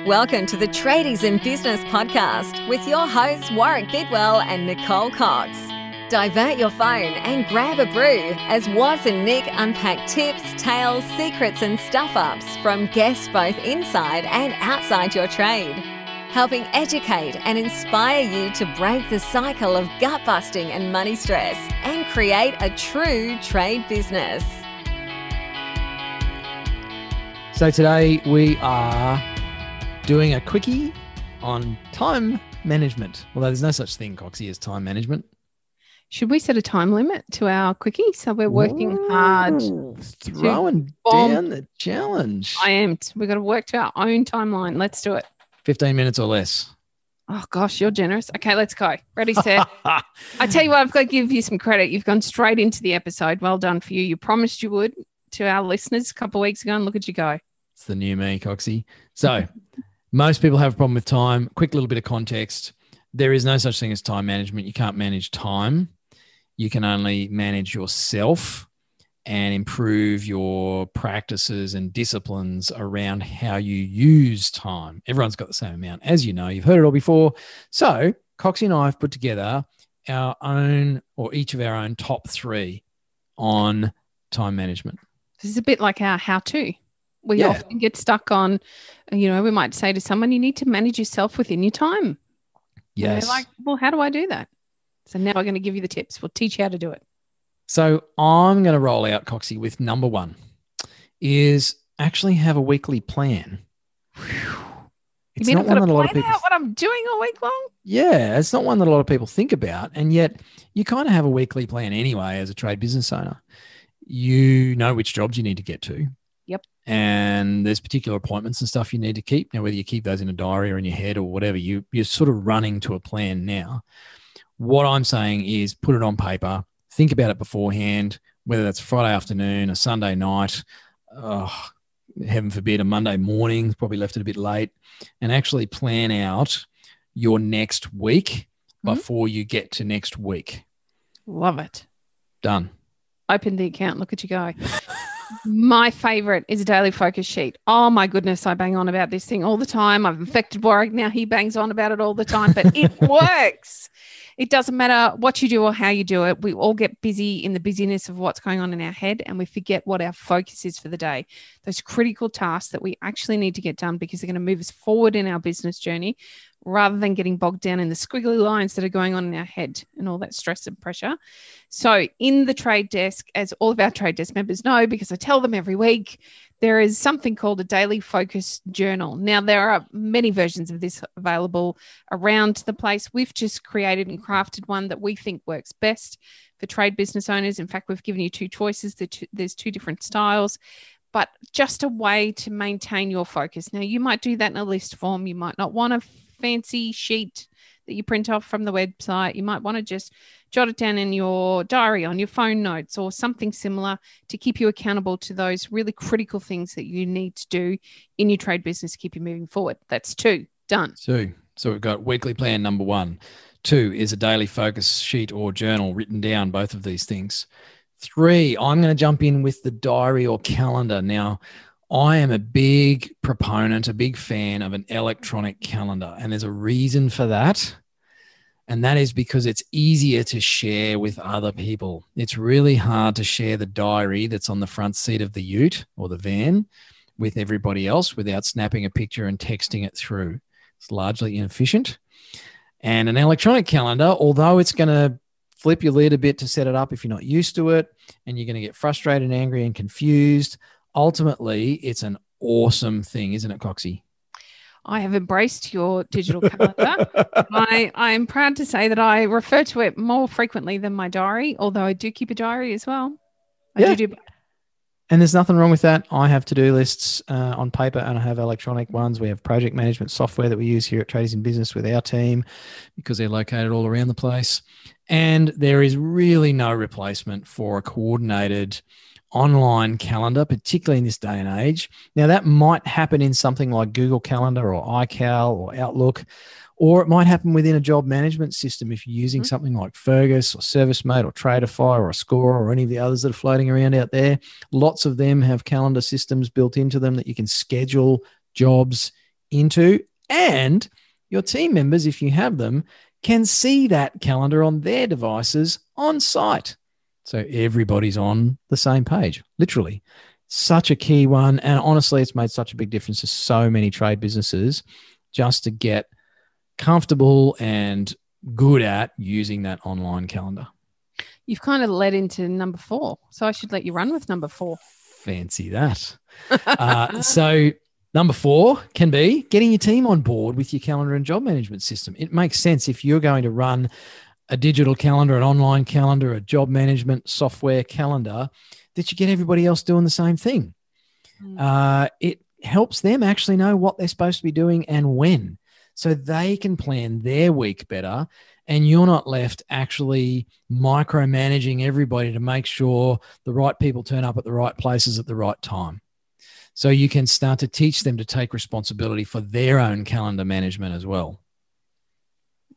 Welcome to the Tradies in Business podcast with your hosts Warwick Bidwell and Nicole Cox. Divert your phone and grab a brew as Waz and Nic unpack tips, tales, secrets and stuff-ups from guests both inside and outside your trade, helping educate and inspire you to break the cycle of gut-busting and money stress and create a true trade business. So today we are doing a quickie on time management. Although there's no such thing, Coxie, as time management. Should we set a time limit to our quickie so we're working hard? Throwing down the challenge. I am. We've got to work to our own timeline. Let's do it. 15 minutes or less. Oh, gosh, you're generous. Okay, let's go. Ready, set. I tell you what, I've got to give you some credit. You've gone straight into the episode. Well done for you. You promised you would to our listeners a couple of weeks ago, and look at you go. It's the new me, Coxie. So most people have a problem with time. Quick little bit of context. There is no such thing as time management. You can't manage time. You can only manage yourself and improve your practices and disciplines around how you use time. Everyone's got the same amount. As you know, you've heard it all before. So Coxie and I have put together our own, or each of our own top 3 on time management. This is a bit like our how-to. We often get stuck on, we might say to someone, you need to manage yourself within your time. Yes. And they're like, well, how do I do that? So now we're going to give you the tips. We'll teach you how to do it. So I'm going to roll out, Coxie, with number 1 is actually have a weekly plan. It's not one that a lot of people out what I'm doing all week long. Yeah, it's not one that a lot of people think about, and yet you kind of have a weekly plan anyway as a trade business owner. You know which jobs you need to get to. Yep. And there's particular appointments and stuff you need to keep. Now, whether you keep those in a diary or in your head or whatever, you're sort of running to a plan now. What I'm saying is put it on paper, think about it beforehand, whether that's Friday afternoon, a Sunday night, heaven forbid, a Monday morning, probably left it a bit late, and actually plan out your next week before you get to next week. Love it. Done. Open the account. Look at you go. My favorite is a daily focus sheet. Oh my goodness, I bang on about this thing all the time. I've infected Warwick. Now he bangs on about it all the time, but it works. It doesn't matter what you do or how you do it. We all get busy in the busyness of what's going on in our head, and we forget what our focus is for the day. Those critical tasks that we actually need to get done because they're going to move us forward in our business journey, rather than getting bogged down in the squiggly lines that are going on in our head and all that stress and pressure. So in the trade desk, as all of our trade desk members know, because I tell them every week, there is something called a daily focus journal. Now, there are many versions of this available around the place. We've just created and crafted one that we think works best for trade business owners. In fact, we've given you 2 choices. There's 2 different styles, but just a way to maintain your focus. Now, you might do that in a list form. You might not want a fancy sheet that you print off from the website. You might want to just jot it down in your diary, on your phone notes, or something similar to keep you accountable to those really critical things that you need to do in your trade business to keep you moving forward. That's 2. Done. 2. So we've got weekly plan number 1. 2 is a daily focus sheet or journal written down, both of these things. 3, I'm going to jump in with the diary or calendar. Now, I am a big proponent, a big fan of an electronic calendar, and there's a reason for that. And that is because it's easier to share with other people. It's really hard to share the diary that's on the front seat of the ute or the van with everybody else without snapping a picture and texting it through. It's largely inefficient. And an electronic calendar, although it's going to flip your lid a bit to set it up if you're not used to it, and you're going to get frustrated and angry and confused, ultimately, it's an awesome thing, isn't it, Coxie? I have embraced your digital calendar. I am proud to say that I refer to it more frequently than my diary, although I do keep a diary as well. I do. And there's nothing wrong with that. I have to-do lists on paper, and I have electronic ones. We have project management software that we use here at Tradies in Business with our team because they're located all around the place. And there is really no replacement for a coordinated online calendar, particularly in this day and age. Now, that might happen in something like Google Calendar or iCal or Outlook, or it might happen within a job management system if you're using something like Fergus or ServiceMate or Tradeify or a Score or any of the others that are floating around out there. Lots of them have calendar systems built into them that you can schedule jobs into, and your team members, if you have them, can see that calendar on their devices on site. So everybody's on the same page, literally. Such a key one. And honestly, it's made such a big difference to so many trade businesses just to get comfortable and good at using that online calendar. You've kind of led into number 4. So I should let you run with number 4. Fancy that. So number 4 can be getting your team on board with your calendar and job management system. It makes sense if you're going to run a digital calendar, an online calendar, a job management software calendar, that you get everybody else doing the same thing. It helps them actually know what they're supposed to be doing and when, so they can plan their week better, and you're not left actually micromanaging everybody to make sure the right people turn up at the right places at the right time. So you can start to teach them to take responsibility for their own calendar management as well.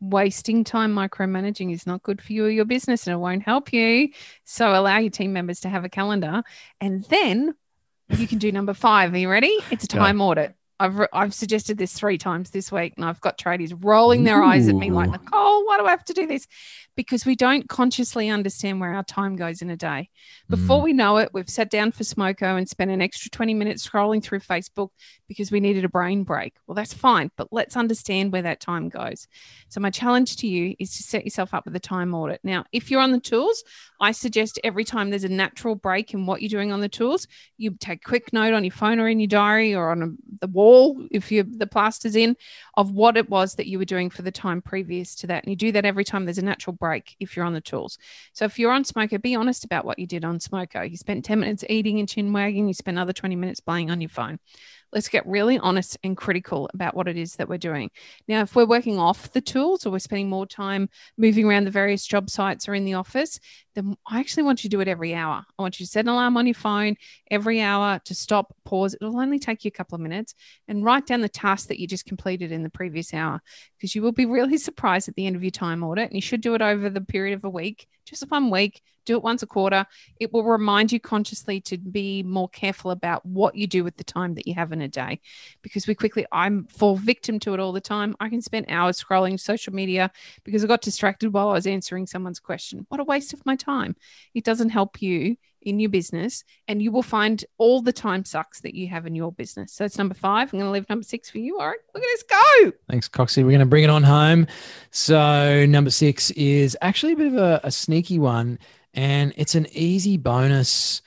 Wasting time micromanaging is not good for you or your business, and it won't help you. So allow your team members to have a calendar, and then you can do number 5. Are you ready? It's a time audit. I've suggested this 3 times this week, and I've got tradies rolling their eyes at me like, Nicole, why do I have to do this? Because we don't consciously understand where our time goes in a day. Before we know it, we've sat down for smoko and spent an extra 20 minutes scrolling through Facebook because we needed a brain break. Well, that's fine, but let's understand where that time goes. So my challenge to you is to set yourself up with a time audit. Now, if you're on the tools, I suggest every time there's a natural break in what you're doing on the tools, you take a quick note on your phone or in your diary or on the wall, if the plaster's in, of what it was that you were doing for the time previous to that. And you do that every time there's a natural break if you're on the tools. So if you're on smoko, be honest about what you did on smoko. You spent 10 minutes eating and chin wagging. You spent another 20 minutes playing on your phone. Let's get really honest and critical about what it is that we're doing. Now, if we're working off the tools or we're spending more time moving around the various job sites or in the office, then I actually want you to do it every hour. I want you to set an alarm on your phone every hour to stop, pause. It'll only take you a couple of minutes, and write down the task that you just completed in the previous hour, because you will be really surprised at the end of your time audit. And you should do it over the period of a week, just 1 week. Do it once a quarter. It will remind you consciously to be more careful about what you do with the time that you have in a day, because I fall victim to it all the time. I can spend hours scrolling social media because I got distracted while I was answering someone's question. What a waste of my time. It doesn't help you in your business, and you will find all the time sucks that you have in your business. So it's number 5. I'm going to leave number 6 for you. All right, look at us go. Thanks, Coxie. We're going to bring it on home. So number 6 is actually a bit of a sneaky one, and it's an easy bonus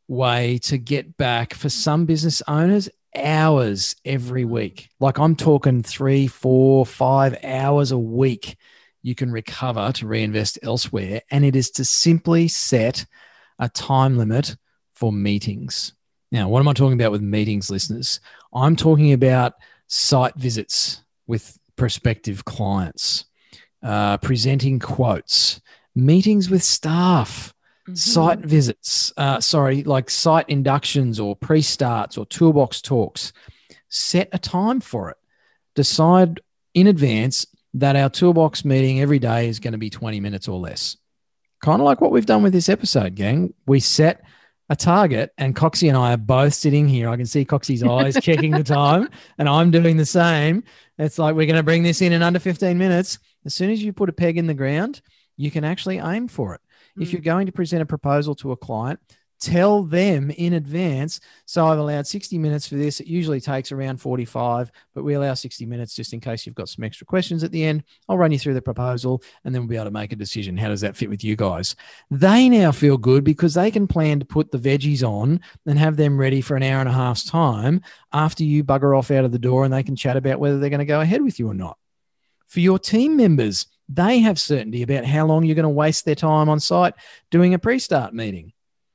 way to get back, for some business owners, hours every week. Like I'm talking 3, 4, 5 hours a week you can recover to reinvest elsewhere. And it is to simply set a time limit for meetings. Now, what am I talking about with meetings, listeners? I'm talking about site visits with prospective clients, presenting quotes, meetings with staff, site visits, like site inductions or pre-starts or toolbox talks. Set a time for it. Decide in advance that our toolbox meeting every day is going to be 20 minutes or less. Kind of like what we've done with this episode, gang. We set a target, and Coxie and I are both sitting here. I can see Coxie's eyes checking the time, and I'm doing the same. It's like we're going to bring this in under 15 minutes. As soon as you put a peg in the ground, you can actually aim for it. If you're going to present a proposal to a client, tell them in advance. So I've allowed 60 minutes for this. It usually takes around 45, but we allow 60 minutes just in case you've got some extra questions at the end. I'll run you through the proposal, and then we'll be able to make a decision. How does that fit with you guys? They now feel good because they can plan to put the veggies on and have them ready for an hour and a half's time after you bugger off out of the door, and they can chat about whether they're going to go ahead with you or not. For your team members, they have certainty about how long you're going to waste their time on site doing a pre-start meeting.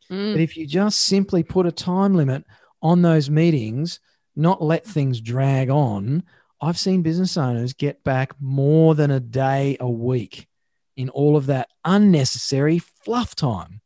But if you just simply put a time limit on those meetings, not let things drag on, I've seen business owners get back more than a day a week in all of that unnecessary fluff time.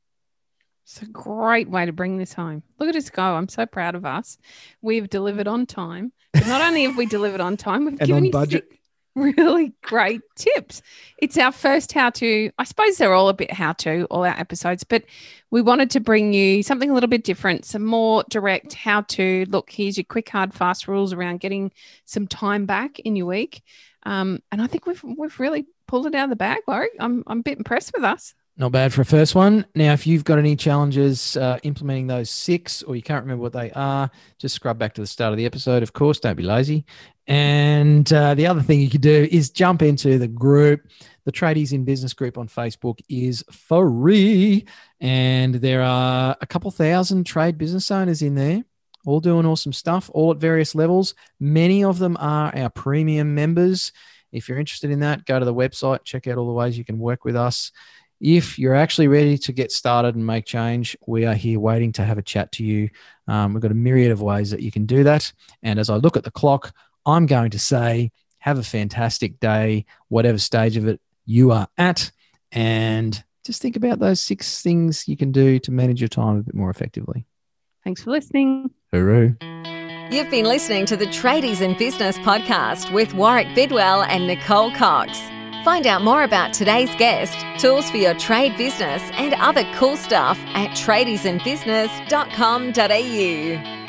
It's a great way to bring this home. Look at us go. I'm so proud of us. We've delivered on time. But not only have we delivered on time, we've and given on you budget. really great tips. It's our first how-to. I suppose they're all a bit how-to, all our episodes, but we wanted to bring you something a little bit different, some more direct how-to. Look, here's your quick, hard, fast rules around getting some time back in your week. And I think we've really pulled it out of the bag, Warwick. I'm a bit impressed with us. Not bad for a first one. Now, if you've got any challenges implementing those 6 or you can't remember what they are, just scrub back to the start of the episode, of course. Don't be lazy. And the other thing you could do is jump into the group. The Tradies in Business group on Facebook is free. And there are a couple thousand trade business owners in there, all doing awesome stuff, all at various levels. Many of them are our premium members. If you're interested in that, go to the website, check out all the ways you can work with us. If you're actually ready to get started and make change, we are here waiting to have a chat to you. We've got a myriad of ways that you can do that. And as I look at the clock, I'm going to say, have a fantastic day, whatever stage of it you are at. And just think about those 6 things you can do to manage your time a bit more effectively. Thanks for listening. Hooroo. You've been listening to the Tradies in Business podcast with Warwick Bidwell and Nicole Cox. Find out more about today's guest, tools for your trade business, and other cool stuff at tradiesinbusiness.com.au.